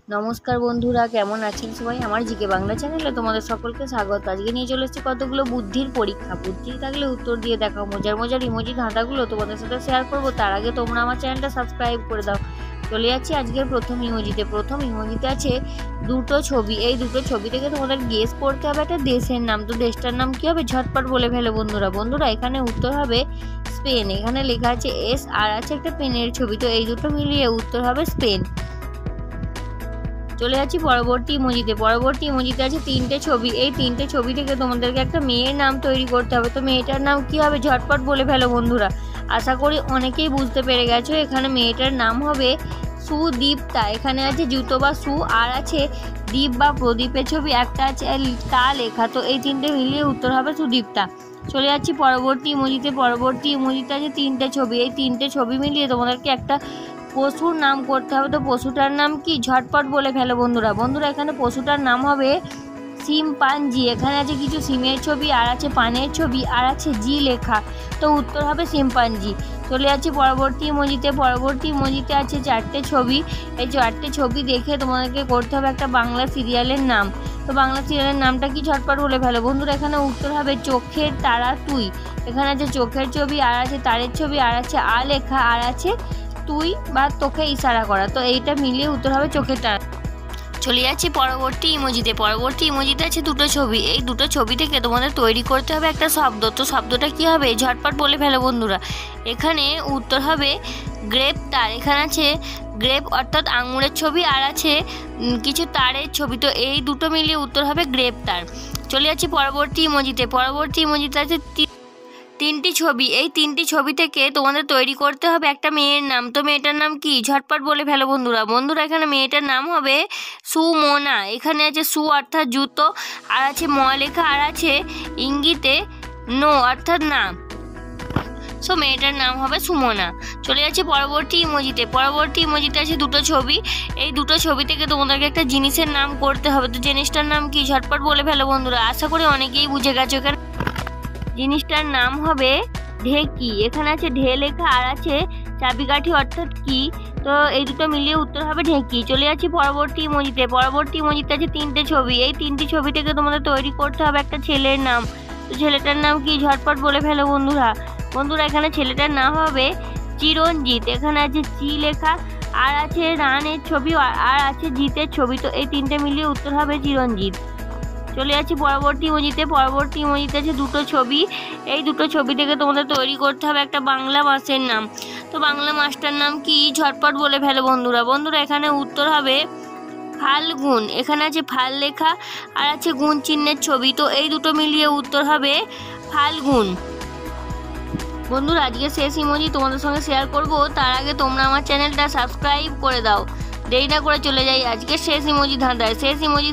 নমস্কার বন্ধুরা, কেমন আছেন সবাই? আমার জিকে বাংলা চ্যানেলে তোমাদের সকলকে স্বাগত। আজকে নিয়ে চলে এসেছি কতগুলো বুদ্ধির পরীক্ষা। বুদ্ধি থাকলে উত্তর দিয়ে দেখাও। মজার মজার ইমোজি ধাঁধাগুলো তোমাদের সাথে শেয়ার করবো। তার আগে তোমরা আমার চ্যানেলটা সাবস্ক্রাইব করে দাও। চলে যাচ্ছি আজকের প্রথম ইমোজিতে আছে দুটো ছবি। এই দুটো ছবি থেকে তোমাদের গেস করতে হবে একটা দেশের নাম। তো দেশটার নাম কি হবে? ঝটপট বলে ফেলো বন্ধুরা। এখানে উত্তর হবে স্পেন। এখানে লেখা আছে এস, আর আছে একটা পেনের ছবি। তো এই দুটো মিলিয়ে উত্তর হবে স্পেন। চলে যাচ্ছি পরবর্তী ইমোজিতে আছে তিনটে ছবি। এই তিনটে ছবি থেকে তোমাদেরকে একটা মেয়ের নাম তৈরি করতে হবে। তো মেয়েটার নাম কি হবে? ঝটপট বলে ফেলো বন্ধুরা। আশা করি অনেকেই বুঝতে পেরে গেছো। এখানে মেয়েটার নাম হবে সুদীপ্তা। এখানে আছে জুতো বা সু, আর আছে দীপ বা প্রদীপের ছবি, একটা আছে তা লেখা। তো এই তিনটে মিলিয়ে উত্তর হবে সুদীপ্তা। চলে যাচ্ছি পরবর্তী ইমোজিতে আছে তিনটে ছবি। এই তিনটে ছবি মিলিয়ে তোমাদেরকে একটা পশুর নাম করতে হবে। তো পশুটার নাম কি? ঝটপট বলে ফেলো বন্ধুরা। এখানে পশুটার নাম হবে শিম্পাঞ্জি। এখানে আছে কিছু সিমের ছবি, আর আছে পানের ছবি, আর আছে জি লেখা। তো উত্তর হবে শিম্পাঞ্জি। চলে যাচ্ছি পরবর্তী ইমোজিতে আছে চারটে ছবি। এই চারটে ছবি দেখে তোমাদেরকে করতে হবে একটা বাংলা সিরিয়ালের নাম। তো বাংলা সিরিয়ালের নামটা কি? ঝটপট বলে ফেলো বন্ধুরা। এখানে উত্তর হবে চোখের তারা তুই। এখানে আছে চোখের ছবি, আর আছে তারের ছবি, আর আছে আ লেখা, আর আছে তুই বা তোকে ইশারা করা। তো এইটা মিলিয়ে উত্তর হবে চোখের তারা। চলে যাচ্ছি পরবর্তী ইমোজিতে আছে দুটো ছবি। এই দুটো ছবি থেকে তোমাদের তৈরি করতে হবে একটা শব্দ। তো শব্দটা কি হবে? ঝটপট বলে ফেলো বন্ধুরা। এখানে উত্তর হবে গ্রেপ্তার। এখানে আছে গ্রেপ অর্থাৎ আঙুরের ছবি, আর আছে কিছু তারের ছবি। তো এই দুটো মিলিয়ে উত্তর হবে গ্রেপ্তার। চলে যাচ্ছি পরবর্তী ইমোজিতে আছে তিনটি ছবি। এই তিনটি ছবি থেকে তোমাদের তৈরি করতে হবে একটা মেয়ের নাম। তো মেয়েটার নাম কি? ঝটপট বলে ফেলো বন্ধুরা। এখানে মেয়েটার নাম হবে সুমনা। এখানে আছে সু অর্থাৎ জুতো, আর আছে ম লেখা, আর আছে ইঙ্গিতে নো অর্থাৎ না। সো মেয়েটার নাম হবে সুমনা। চলে যাচ্ছে পরবর্তী ইমোজিতে আছে দুটো ছবি। এই দুটো ছবি থেকে তোমাদেরকে একটা জিনিসের নাম করতে হবে। তো জিনিসটার নাম কি? ঝটপট বলে ফেলো বন্ধুরা। আশা করি অনেকেই বুঝে গেছো। এখানে জিনিসটার নাম হবে ঢেকি। এখানে আছে ঢে লেখা, আর আছে চাবিকাঠি অর্থাৎ কি। তো এই দুটো মিলিয়ে উত্তর হবে ঢেকি। চলে যাচ্ছি পরবর্তী ইমোজিতে আছে তিনটে ছবি। এই তিনটি ছবি থেকে তোমাদের তৈরি করতে হবে একটা ছেলের নাম। তো ছেলেটার নাম কি? ঝটপট বলে ফেলো বন্ধুরা। এখানে ছেলেটার নাম হবে চিরঞ্জিত। এখানে আছে চি লেখা, আর আছে রানের ছবি, আর আছে জিতের ছবি। তো এই তিনটে মিলিয়ে উত্তর হবে চিরঞ্জিত। চলে যাচ্ছি পরবর্তী ইমোজিতে আছে দুটো ছবি। এই দুটো ছবি থেকে তোমাদের তৈরি করতে হবে একটা বাংলা মাসের নাম। তো বাংলা মাসটার নাম কি? ঝটপট বলে ফেলো বন্ধুরা। এখানে উত্তর হবে ফাল্গুন। এখানে আছে ফাল লেখা, আর আছে গুণ চিহ্নের ছবি। তো এই দুটো মিলিয়ে উত্তর হবে ফাল্গুন। বন্ধুরা, আজকে শেষ ইমোজি তোমাদের সঙ্গে শেয়ার করব। তার আগে তোমরা আমার চ্যানেলটা সাবস্ক্রাইব করে দাও। দেরি না করে চলে যাই আজকে শেষ ইমোজি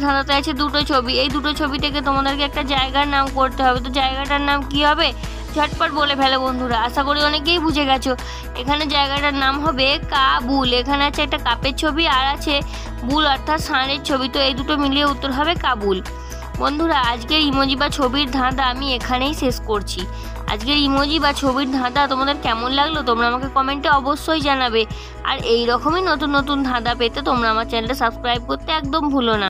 ধাঁধাতে আছে দুটো ছবি। এই দুটো ছবি থেকে তোমাদেরকে একটা জায়গার নাম করতে হবে। তো জায়গাটার নাম কি হবে? ঝটপট বলে ফেলো বন্ধুরা। আশা করি অনেকেই বুঝে গেছো। এখানে জায়গাটার নাম হবে কাবুল। এখানে আছে একটা কাপের ছবি, আর আছে বুল অর্থাৎ ষাঁড়ের ছবি। তো এই দুটো মিলিয়ে উত্তর হবে কাবুল। বন্ধুরা, আজকের ইমোজি বা ছবির ধাঁধা আমি এখানেই শেষ করছি। আজকের ইমোজি বা ছবির ধাঁধা তোমাদের কেমন লাগলো তোমরা আমাকে কমেন্টে অবশ্যই জানাবে। আর এই রকমই নতুন ধাঁধা পেতে তোমরা আমার চ্যানেলটা সাবস্ক্রাইব করতে একদম ভুলো না।